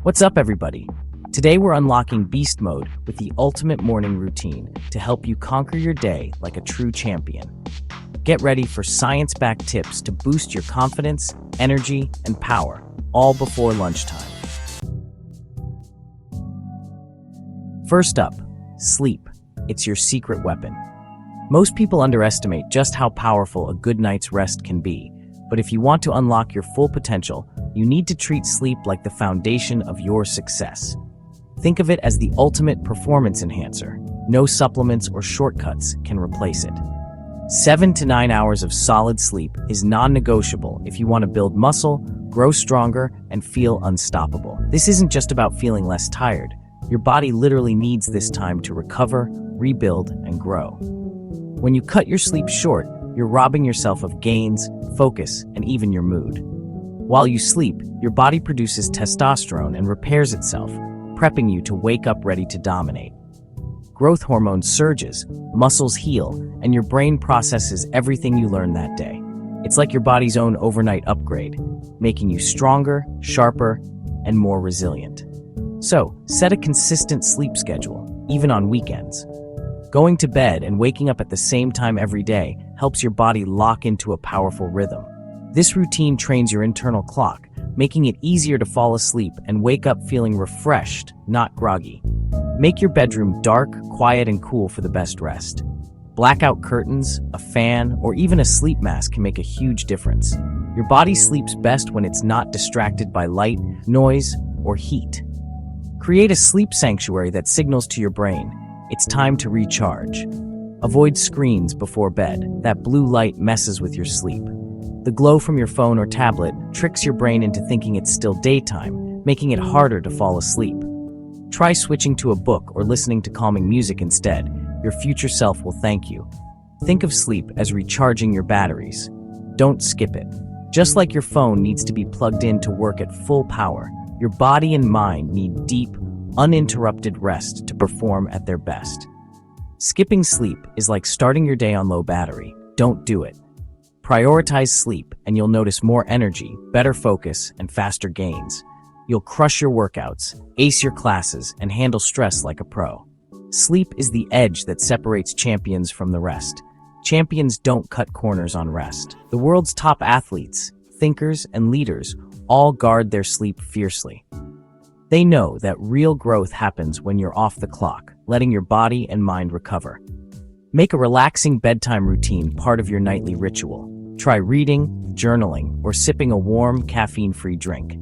What's up, everybody? Today we're unlocking Beast Mode with the ultimate morning routine to help you conquer your day like a true champion. Get ready for science-backed tips to boost your confidence, energy, and power, all before lunchtime. First up, sleep. It's your secret weapon. Most people underestimate just how powerful a good night's rest can be, but if you want to unlock your full potential, you need to treat sleep like the foundation of your success. Think of it as the ultimate performance enhancer. No supplements or shortcuts can replace it. 7 to 9 hours of solid sleep is non-negotiable if you want to build muscle, grow stronger, and feel unstoppable. This isn't just about feeling less tired. Your body literally needs this time to recover, rebuild, and grow. When you cut your sleep short, you're robbing yourself of gains, focus, and even your mood. While you sleep, your body produces testosterone and repairs itself, prepping you to wake up ready to dominate. Growth hormone surges, muscles heal, and your brain processes everything you learned that day. It's like your body's own overnight upgrade, making you stronger, sharper, and more resilient. So, set a consistent sleep schedule, even on weekends. Going to bed and waking up at the same time every day helps your body lock into a powerful rhythm. This routine trains your internal clock, making it easier to fall asleep and wake up feeling refreshed, not groggy. Make your bedroom dark, quiet, and cool for the best rest. Blackout curtains, a fan, or even a sleep mask can make a huge difference. Your body sleeps best when it's not distracted by light, noise, or heat. Create a sleep sanctuary that signals to your brain, it's time to recharge. Avoid screens before bed. That blue light messes with your sleep. The glow from your phone or tablet tricks your brain into thinking it's still daytime, making it harder to fall asleep. Try switching to a book or listening to calming music instead. Your future self will thank you. Think of sleep as recharging your batteries. Don't skip it. Just like your phone needs to be plugged in to work at full power, your body and mind need deep, uninterrupted rest to perform at their best. Skipping sleep is like starting your day on low battery. Don't do it. Prioritize sleep and you'll notice more energy, better focus, and faster gains. You'll crush your workouts, ace your classes, and handle stress like a pro. Sleep is the edge that separates champions from the rest. Champions don't cut corners on rest. The world's top athletes, thinkers, and leaders all guard their sleep fiercely. They know that real growth happens when you're off the clock, letting your body and mind recover. Make a relaxing bedtime routine part of your nightly ritual. Try reading, journaling, or sipping a warm, caffeine-free drink.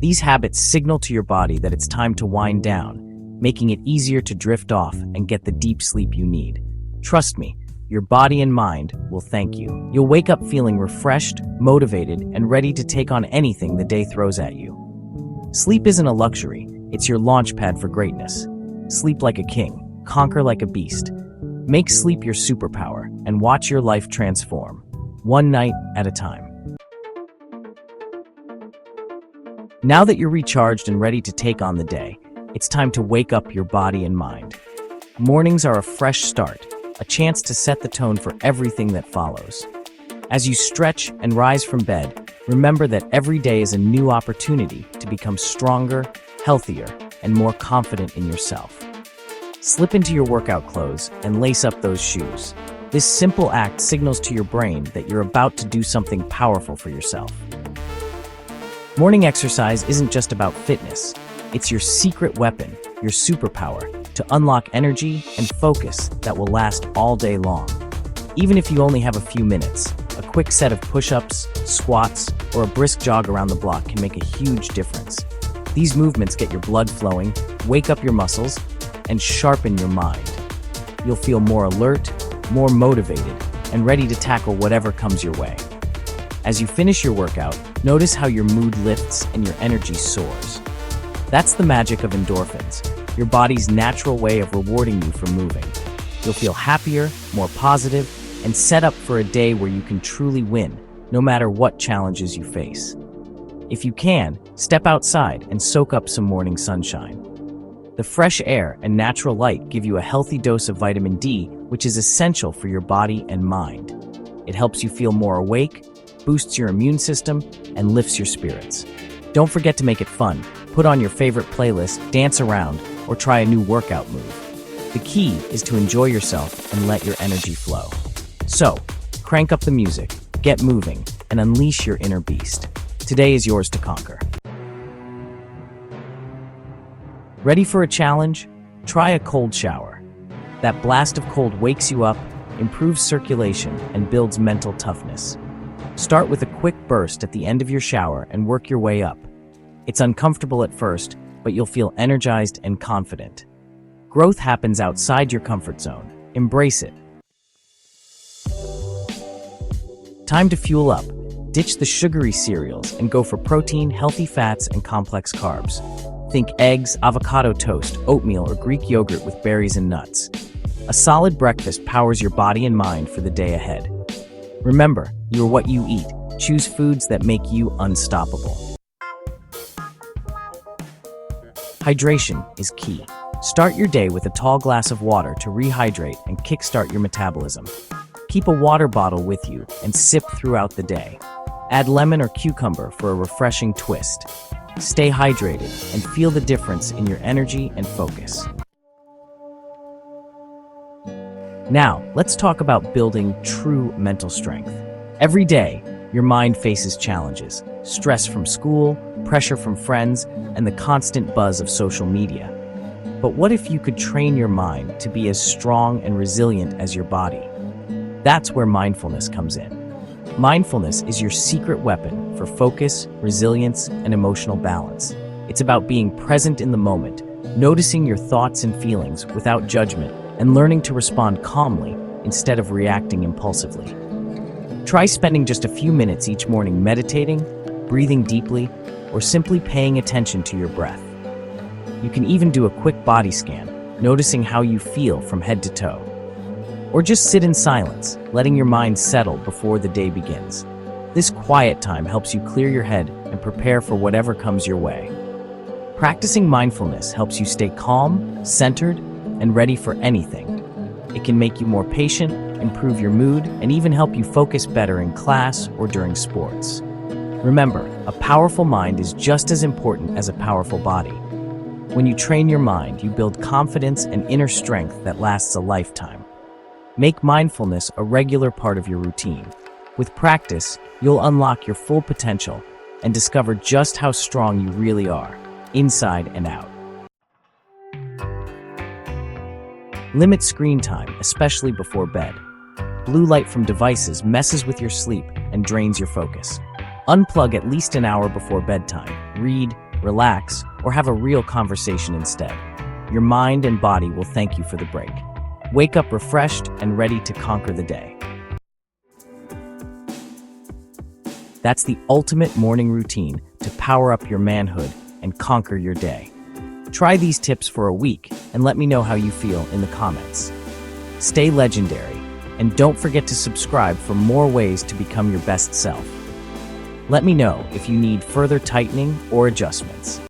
These habits signal to your body that it's time to wind down, making it easier to drift off and get the deep sleep you need. Trust me, your body and mind will thank you. You'll wake up feeling refreshed, motivated, and ready to take on anything the day throws at you. Sleep isn't a luxury, it's your launch pad for greatness. Sleep like a king, conquer like a beast. Make sleep your superpower and watch your life transform, one night at a time. Now that you're recharged and ready to take on the day, it's time to wake up your body and mind. Mornings are a fresh start, a chance to set the tone for everything that follows. As you stretch and rise from bed, remember that every day is a new opportunity to become stronger, healthier, and more confident in yourself. Slip into your workout clothes and lace up those shoes. This simple act signals to your brain that you're about to do something powerful for yourself. Morning exercise isn't just about fitness. It's your secret weapon, your superpower, to unlock energy and focus that will last all day long. Even if you only have a few minutes, a quick set of push-ups, squats, or a brisk jog around the block can make a huge difference. These movements get your blood flowing, wake up your muscles, and sharpen your mind. You'll feel more alert, more motivated, and ready to tackle whatever comes your way. As you finish your workout, notice how your mood lifts and your energy soars. That's the magic of endorphins, your body's natural way of rewarding you for moving. You'll feel happier, more positive, and set up for a day where you can truly win, no matter what challenges you face. If you can, step outside and soak up some morning sunshine. The fresh air and natural light give you a healthy dose of vitamin D, which is essential for your body and mind. It helps you feel more awake, boosts your immune system, and lifts your spirits. Don't forget to make it fun. Put on your favorite playlist, dance around, or try a new workout move. The key is to enjoy yourself and let your energy flow. So, crank up the music, get moving, and unleash your inner beast. Today is yours to conquer. Ready for a challenge? Try a cold shower. That blast of cold wakes you up, improves circulation, and builds mental toughness. Start with a quick burst at the end of your shower and work your way up. It's uncomfortable at first, but you'll feel energized and confident. Growth happens outside your comfort zone. Embrace it. Time to fuel up. Ditch the sugary cereals and go for protein, healthy fats, and complex carbs. Think eggs, avocado toast, oatmeal, or Greek yogurt with berries and nuts. A solid breakfast powers your body and mind for the day ahead. Remember, you're what you eat. Choose foods that make you unstoppable. Hydration is key. Start your day with a tall glass of water to rehydrate and kickstart your metabolism. Keep a water bottle with you and sip throughout the day. Add lemon or cucumber for a refreshing twist. Stay hydrated and feel the difference in your energy and focus. Now, let's talk about building true mental strength. Every day, your mind faces challenges, stress from school, pressure from friends, and the constant buzz of social media. But what if you could train your mind to be as strong and resilient as your body? That's where mindfulness comes in. Mindfulness is your secret weapon for focus, resilience, and emotional balance. It's about being present in the moment, noticing your thoughts and feelings without judgment, and learning to respond calmly instead of reacting impulsively. Try spending just a few minutes each morning meditating, breathing deeply, or simply paying attention to your breath. You can even do a quick body scan, noticing how you feel from head to toe. Or just sit in silence, letting your mind settle before the day begins. This quiet time helps you clear your head and prepare for whatever comes your way. Practicing mindfulness helps you stay calm, centered, and ready for anything. It can make you more patient, improve your mood, and even help you focus better in class or during sports. Remember, a powerful mind is just as important as a powerful body. When you train your mind, you build confidence and inner strength that lasts a lifetime. Make mindfulness a regular part of your routine. With practice, you'll unlock your full potential and discover just how strong you really are, inside and out. Limit screen time, especially before bed. Blue light from devices messes with your sleep and drains your focus. Unplug at least an hour before bedtime. Read, relax, or have a real conversation instead. Your mind and body will thank you for the break. Wake up refreshed and ready to conquer the day. That's the ultimate morning routine to power up your manhood and conquer your day. Try these tips for a week and let me know how you feel in the comments. Stay legendary, and don't forget to subscribe for more ways to become your best self. Let me know if you need further tightening or adjustments.